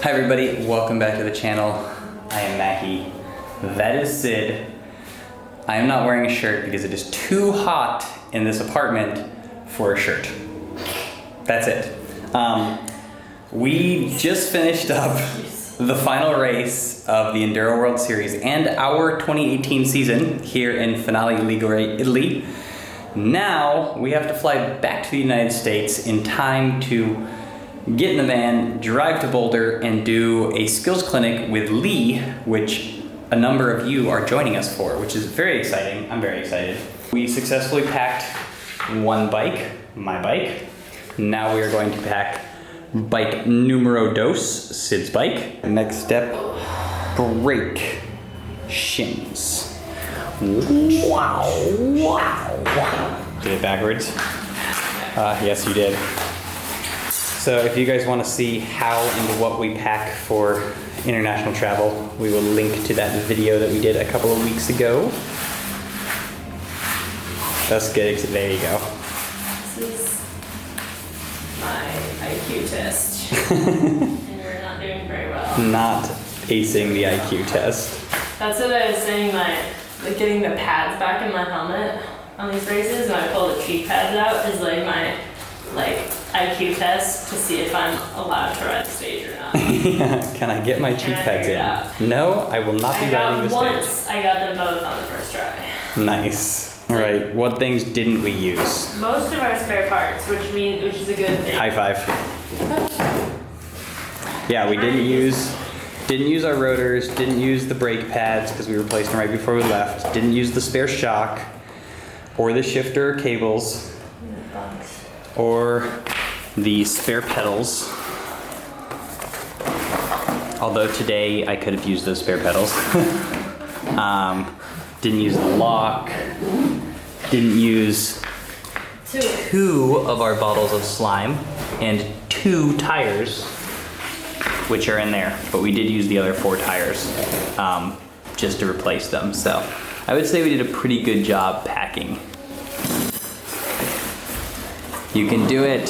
Hi everybody, welcome back to the channel. I am Macky. That is Sid. I am not wearing a shirt because it is too hot in this apartment for a shirt. That's it. We just finished up the final race of the Enduro World Series and our 2018 season here in Finale, Ligure, Italy. Now we have to fly back to the United States in time to get in the van, drive to Boulder, and do a skills clinic with Lee, which a number of you are joining us for, which is very exciting. I'm very excited. We successfully packed one bike, my bike. Now we are going to pack bike numero dos, Sid's bike. Next step, brake shins. Wow, wow, wow. Did it backwards? Yes, you did. So if you guys want to see how and what we pack for international travel, we will link to that video that we did a couple of weeks ago. That's good. There you go. This is my IQ test. And we're not doing very well. Not acing the IQ test. That's what I was saying, like getting the pads back in my helmet on these races, when I pull the cheek pads out, is like my IQ test to see if I'm allowed to ride the stage or not. Yeah, can I get my cheek pads in? No, I will not be riding the stage. I got them both on the first try. Nice. All right, what things didn't we use? Most of our spare parts, which is a good thing. High five. Yeah, we didn't use our rotors, didn't use the brake pads because we replaced them right before we left, didn't use the spare shock, or the shifter cables, or the spare pedals. Although today I could have used those spare pedals. Didn't use the lock, didn't use two of our bottles of slime, and 2 tires, which are in there, but we did use the other 4 tires just to replace them. So I would say we did a pretty good job packing. You can do it.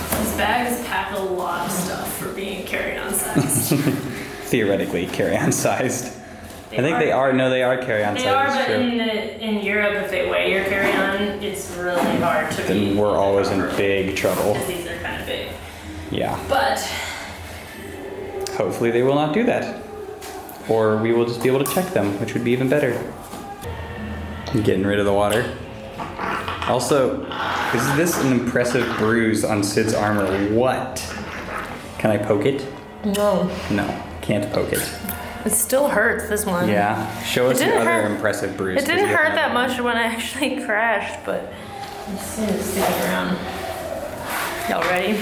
These bags pack a lot of stuff for being carry-on sized. Theoretically carry-on sized. I think they are. No, they are carry-on sized. They are, but in Europe, if they weigh your carry-on, it's really hard to be. Then we're always in big trouble. Because these are kind of big. Yeah. But hopefully they will not do that. Or we will just be able to check them, which would be even better. Getting rid of the water. Also, is this an impressive bruise on Sid's armor? What? Can I poke it? no, No, can't poke it. it still hurts. This one. Yeah, show us the other impressive bruise. It didn't hurt that much when I actually crashed, but I'm sticking around. Y'all ready?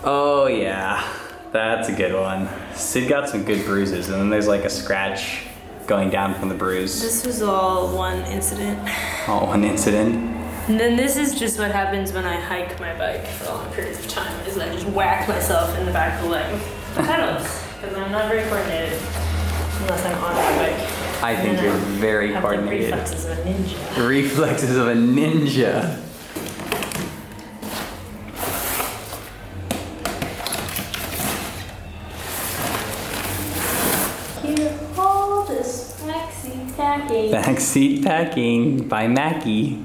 Oh yeah, that's a good one. Sid got some good bruises, and then there's like a scratch going down from the bruise. This was all one incident. All one incident. And then this is just what happens when I hike my bike for long periods of time, is I just whack myself in the back of the leg with the pedals, because I'm not very coordinated unless I'm on my bike. I think you're very coordinated. The reflexes of a ninja. Reflexes of a ninja. Backseat packing by Macky.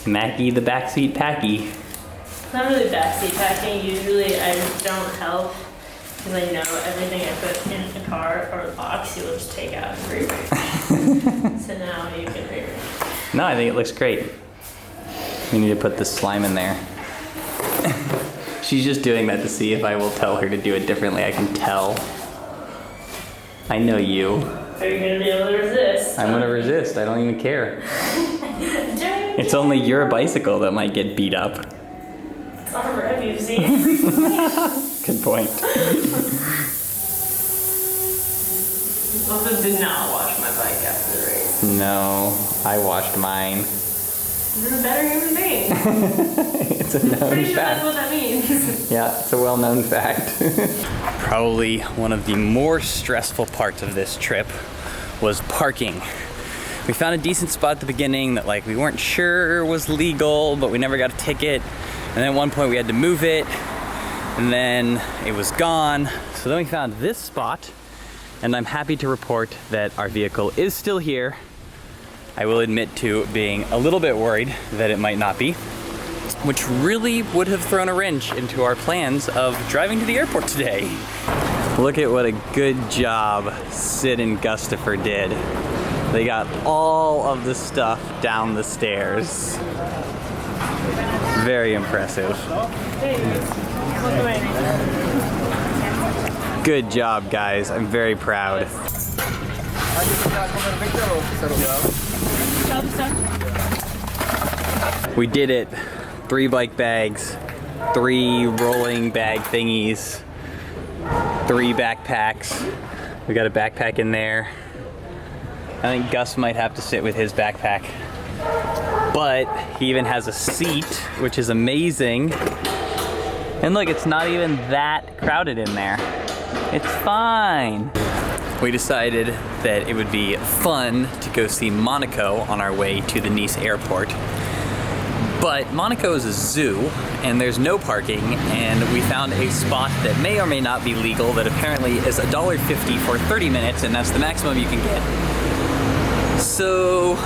Macky the backseat packy. It's not really backseat packing. Usually I don't help because I know everything I put in the car or the box you'll just take out and rearrange. So now you can rearrange. No, I think it looks great. We need to put the slime in there. She's just doing that to see if I will tell her to do it differently. I can tell. I know you. Are you gonna be able to resist? I'm gonna resist. I don't even care. It's only your bicycle that might get beat up. It's not a rev you've seen. Good point. Also did not wash my bike after the race. No, I washed mine. You're a better human being. It's a known Pretty sure fact. that's what that means. Yeah, it's a well-known fact. Probably one of the more stressful parts of this trip was parking. We found a decent spot at the beginning that we weren't sure was legal, but we never got a ticket. then at one point we had to move it, and then it was gone. So then we found this spot, and I'm happy to report that our vehicle is still here. I will admit to being a little bit worried that it might not be, which really would have thrown a wrench into our plans of driving to the airport today. Look at what a good job Sid and Gustafer did. They got all of the stuff down the stairs. Very impressive. Good job, guys. I'm very proud. We did it. 3 bike bags, 3 rolling bag thingies, 3 backpacks. We got a backpack in there. I think Gus might have to sit with his backpack. But he even has a seat, which is amazing. And look, it's not even that crowded in there. It's fine. We decided that it would be fun to go see Monaco on our way to the Nice airport. But Monaco is a zoo, and there's no parking, and we found a spot that may or may not be legal that apparently is $1.50 for 30 minutes, and that's the maximum you can get. So,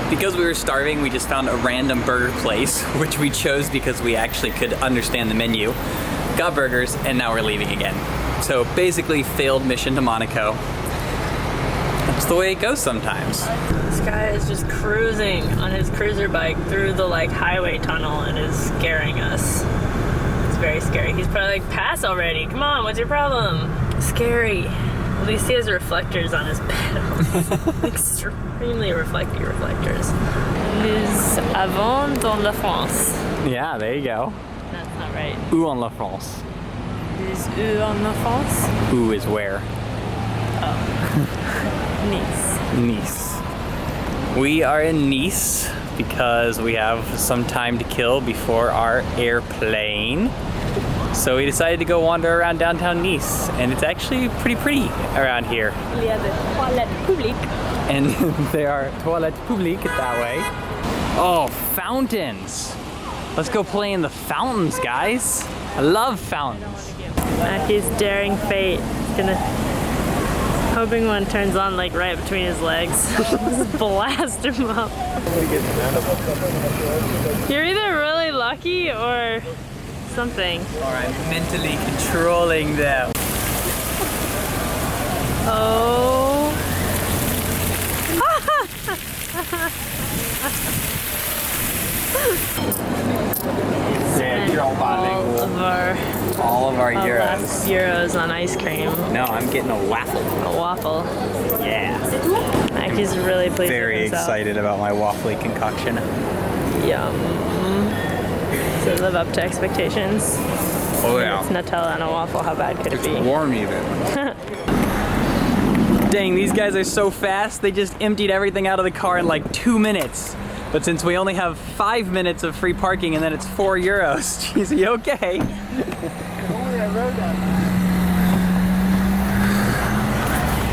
because we were starving, we just found a random burger place, which we chose because we actually could understand the menu, got burgers, and now we're leaving again. So basically, failed mission to Monaco. That's the way it goes sometimes. This guy is just cruising on his cruiser bike through the highway tunnel and is scaring us. It's very scary. He's probably like, pass already. Come on, what's your problem? Scary. At least he has reflectors on his pedals. Extremely reflecty reflectors. Les avant dans la France. Yeah, there you go. That's not right. Où en la France? Les où en la France? Où is where? Nice. Nice. We are in Nice because we have some time to kill before our airplane. So we decided to go wander around downtown Nice, and it's actually pretty around here. Il y a des toilettes publiques. And there are toilettes publiques that way. Oh, fountains. Let's go play in the fountains, guys. I love fountains. Macky's daring fate. He's gonna, hoping one turns on right between his legs. Just blast him up. You're either really lucky or something. Or I'm mentally controlling them. Oh. All of our Last euros on ice cream. No, I'm getting a waffle. A waffle. Yeah. Macky's really pleased Very with himself. excited about my waffly concoction. Yum. Does it live up to expectations? Oh yeah. It's Nutella and a waffle. How bad could it be? Warm even. Dang, these guys are so fast. They just emptied everything out of the car in 2 minutes. But since we only have 5 minutes of free parking and then it's 4 euros. Jeez, are you okay?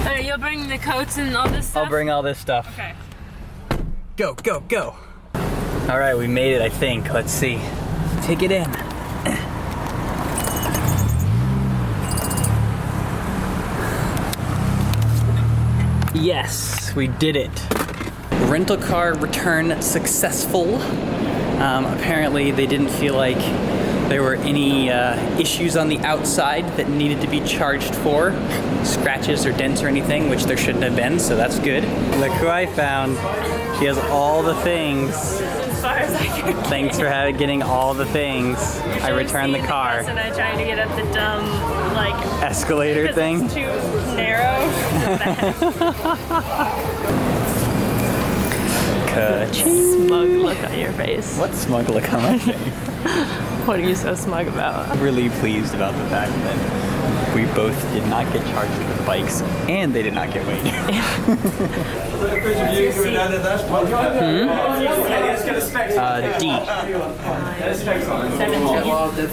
Alright, you'll bring the coats and all this stuff? I'll bring all this stuff. Okay. Go, go, go. All right, we made it, I think. Let's see. Take it in. Yes, we did it. Rental car return successful. Apparently they didn't feel like there were any issues on the outside that needed to be charged for, scratches or dents or anything, which there shouldn't have been, so that's good. Look who I found. She has all the things. As far as I can. Thanks for getting all the things. I returned the car. And I tried to get up the dumb, escalator thing. It's too narrow. Smug look on your face. What smug look on my face? What are you so smug about? I'm really pleased about the fact that we both did not get charged for the bikes and they did not get weighed. D.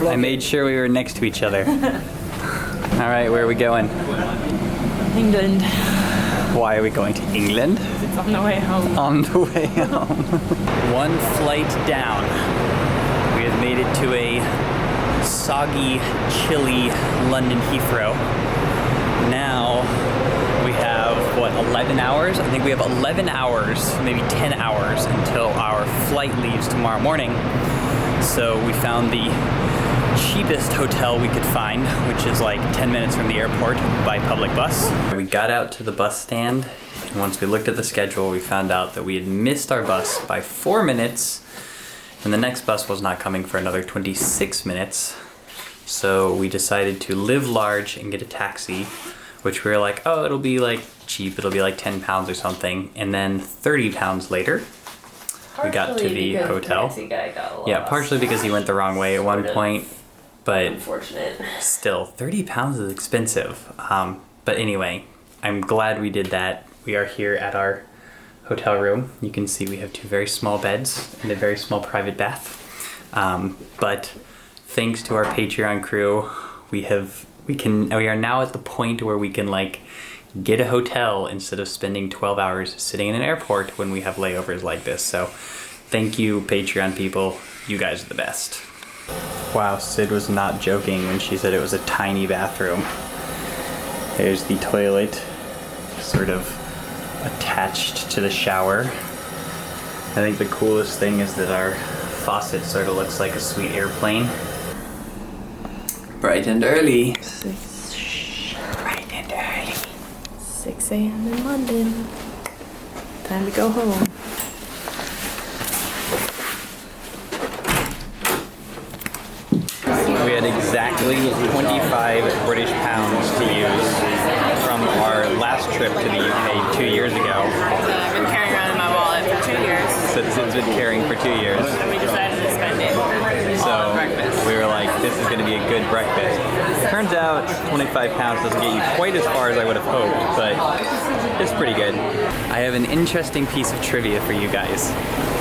I made sure we were next to each other. All right, where are we going? England. Why are we going to England? It's on the way home. On the way home. One flight down. We have made made it to a soggy, chilly London Heathrow. Now we have, what, 11 hours? I think we have 11 hours, maybe 10 hours until our flight leaves tomorrow morning. So we found the cheapest hotel we could find, which is like 10 minutes from the airport by public bus. We got out to the bus stand, and once we looked at the schedule, we found out that we had missed our bus by 4 minutes, and the next bus was not coming for another 26 minutes. So we decided to live large and get a taxi, which we were like, oh, it'll be like cheap, it'll be like 10 pounds or something. And then 30 pounds later, we got to the hotel. The taxi guy got lost. Yeah, partially because he went the wrong way at one point, but Unfortunate. still, 30 pounds is expensive. But anyway, I'm glad we did that. We are here at our hotel room. You can see we have 2 very small beds and a very small private bath. But thanks to our Patreon crew, we are now at the point where we can like get a hotel instead of spending 12 hours sitting in an airport when we have layovers like this. So thank you, Patreon people. You guys are the best. Wow, Sid was not joking when she said it was a tiny bathroom. There's the toilet, sort of attached to the shower. I think the coolest thing is that our faucet sort of looks like a sweet airplane. Bright and early. Bright and early. 6 a.m. in London. Time to go home. We had exactly 25 British pounds to use from our last trip to the UK 2 years ago. I've been carrying around in my wallet for 2 years. So Sid's been carrying for 2 years. And we decided to spend it all on breakfast. We were like, this is going to be a good breakfast. Turns out 25 pounds doesn't get you quite as far as I would have hoped, but it's pretty good. I have an interesting piece of trivia for you guys.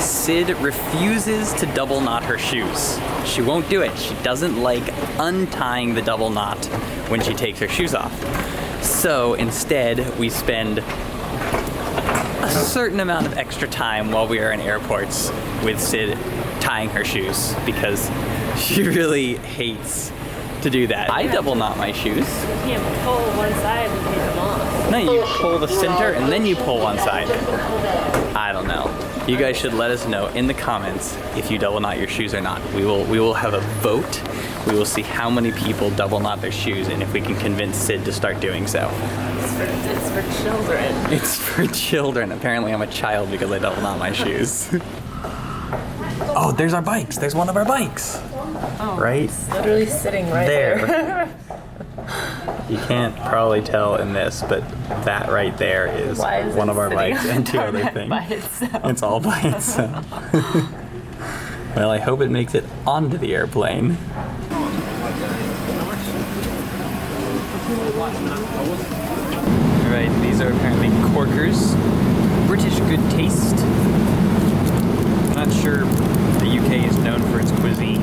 Sid refuses to double knot her shoes. She won't do it. She doesn't like untying the double knot when she takes her shoes off. So instead, we spend a certain amount of extra time while we are in airports with Sid tying her shoes because she really hates to do that. I double knot my shoes. You can't pull one side and take them off. No, you pull the center and then you pull one side. I don't know. You guys should let us know in the comments if you double knot your shoes or not. We will have a vote. We will see how many people double knot their shoes and if we can convince Sid to start doing so. It's for children. It's for children. Apparently I'm a child because I double knot my shoes. Oh, there's our bikes. There's one of our bikes. Oh, right? It's literally sitting right there. You can't probably tell in this, but that right there is one of our bikes and 2 other things. By itself. It's all by itself. Well, I hope it makes it onto the airplane. Alright, these are apparently Corkers. British good taste. I'm not sure the UK is known for its cuisine.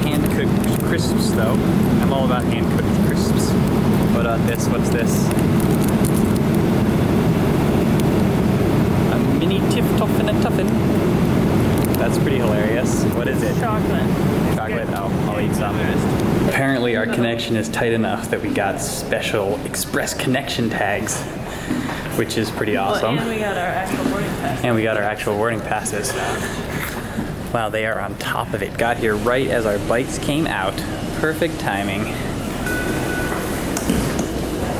Hand-cooked crisps, though. I'm all about hand-cooked crisps. What about this? What's this? A mini Tiff Toffin and Tuffin. That's pretty hilarious. What is it? Chocolate. Chocolate? Oh, I'll eat some. Apparently our connection is tight enough that we got special express connection tags, which is pretty awesome. And we got our actual boarding pass. And we got our actual boarding passes. Wow, they are on top of it. Got here right as our bikes came out. Perfect timing.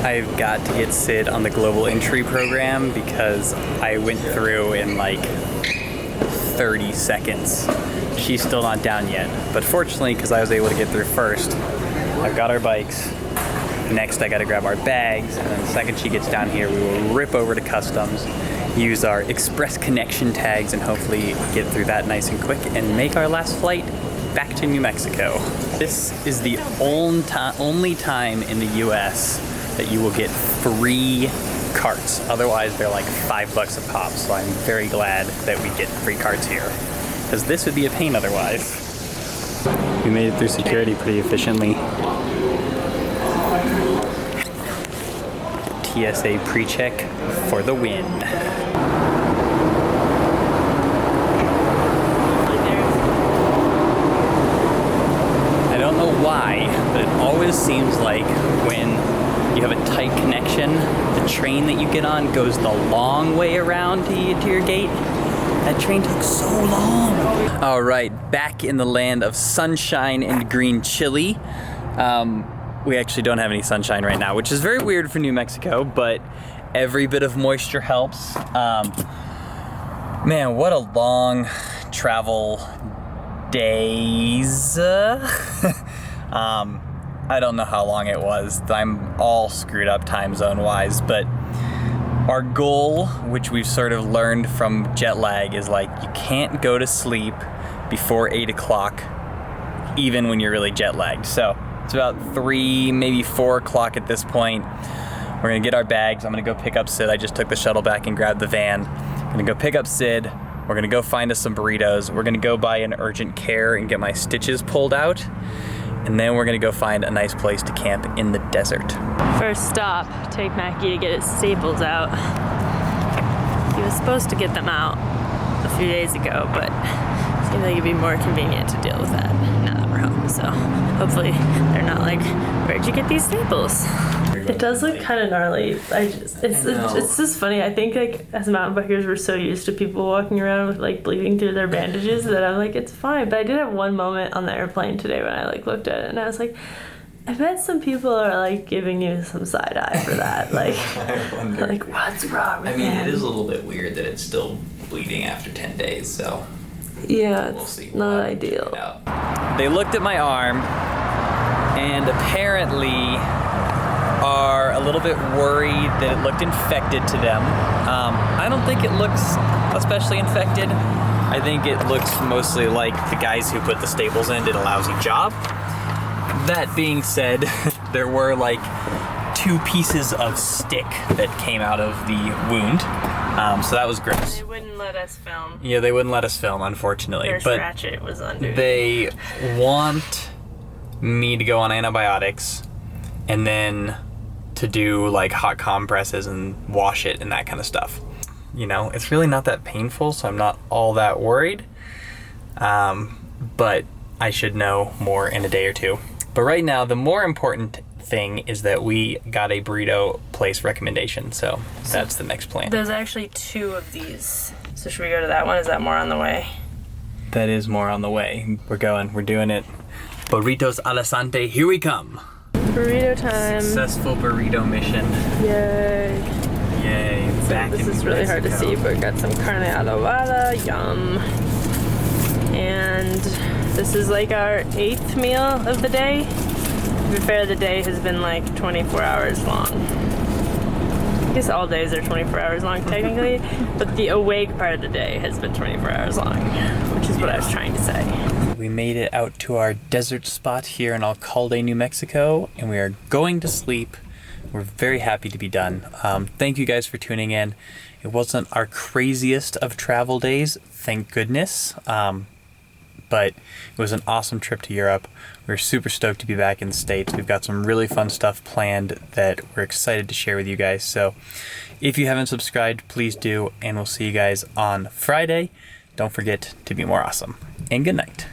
I've got to get Sid on the global entry program because I went through in like 30 seconds. She's still not down yet. But fortunately, because I was able to get through first, I've got our bikes. Next, I gotta grab our bags, and then the second she gets down here, we will rip over to customs, use our express connection tags, and hopefully get through that nice and quick and make our last flight back to New Mexico. This is the only time in the US that you will get free carts. Otherwise, they're like $5 a pop, so I'm very glad that we get free carts here, because this would be a pain otherwise. We made it through security pretty efficiently. TSA pre-check for the win. always seems like when you have a tight connection, the train that you get on goes the long way around to your gate. That train took so long. All right, back in the land of sunshine and green chili. We actually don't have any sunshine right now, which is very weird for New Mexico, but every bit of moisture helps. Man, what a long travel days. I don't know how long it was. I'm all screwed up time zone wise, but our goal, which we've sort of learned from jet lag, is like you can't go to sleep before 8 o'clock, even when you're really jet lagged. So it's about 3, maybe 4 o'clock at this point. We're gonna get our bags. I'm gonna go pick up Sid. I just took the shuttle back and grabbed the van. I'm gonna go pick up Sid. We're gonna go find us some burritos. We're gonna go by an urgent care and get my stitches pulled out. And then we're gonna go find a nice place to camp in the desert. First stop, take Macky to get his staples out. He was supposed to get them out a few days ago, but it seemed like it'd be more convenient to deal with that now that we're home. So hopefully they're not like, where'd you get these staples? It does look kind of gnarly. It's just funny. I think like as mountain bikers, we're so used to people walking around with like bleeding through their bandages that I'm like, it's fine. But I did have one moment on the airplane today when I like looked at it and I was like, I bet some people are like giving you some side eye for that. Like, I wonder. Like what's wrong with it is a little bit weird that it's still bleeding after 10 days, so. Yeah, We'll it's see. not ideal. They looked at my arm and apparently are a little bit worried that it looked infected to them. I don't think it looks especially infected. I think it looks mostly like the guys who put the staples in did a lousy job. That being said, there were like 2 pieces of stick that came out of the wound. So that was gross. They wouldn't let us film. Yeah, they wouldn't let us film, unfortunately. Their but ratchet was under. they want me to go on antibiotics and then to do like hot compresses and wash it and that kind of stuff. You know, it's really not that painful, so I'm not all that worried. But I should know more in a day or 2. But right now, the more important thing is that we got a burrito place recommendation, so that's the next plan. There's actually 2 of these. So should we go to that one? Is that more on the way? That is more on the way. We're doing it. Burritos Alicante, here we come. Burrito time. Successful burrito mission. Yay. Yay. Back This in is really hard to Mexico. see, but we got some carne adobada, yum. And this is like our 8th meal of the day. To be fair, the day has been like 24 hours long. I guess all days are 24 hours long technically, but the awake part of the day has been 24 hours long, which is what I was trying to say. We made it out to our desert spot here in Alcalde, New Mexico, and we are going to sleep. We're very happy to be done. Thank you guys for tuning in. It wasn't our craziest of travel days, thank goodness. But it was an awesome trip to Europe. We're super stoked to be back in the States. We've got some really fun stuff planned that we're excited to share with you guys. So if you haven't subscribed, please do, and we'll see you guys on Friday. Don't forget to be more awesome. And good night.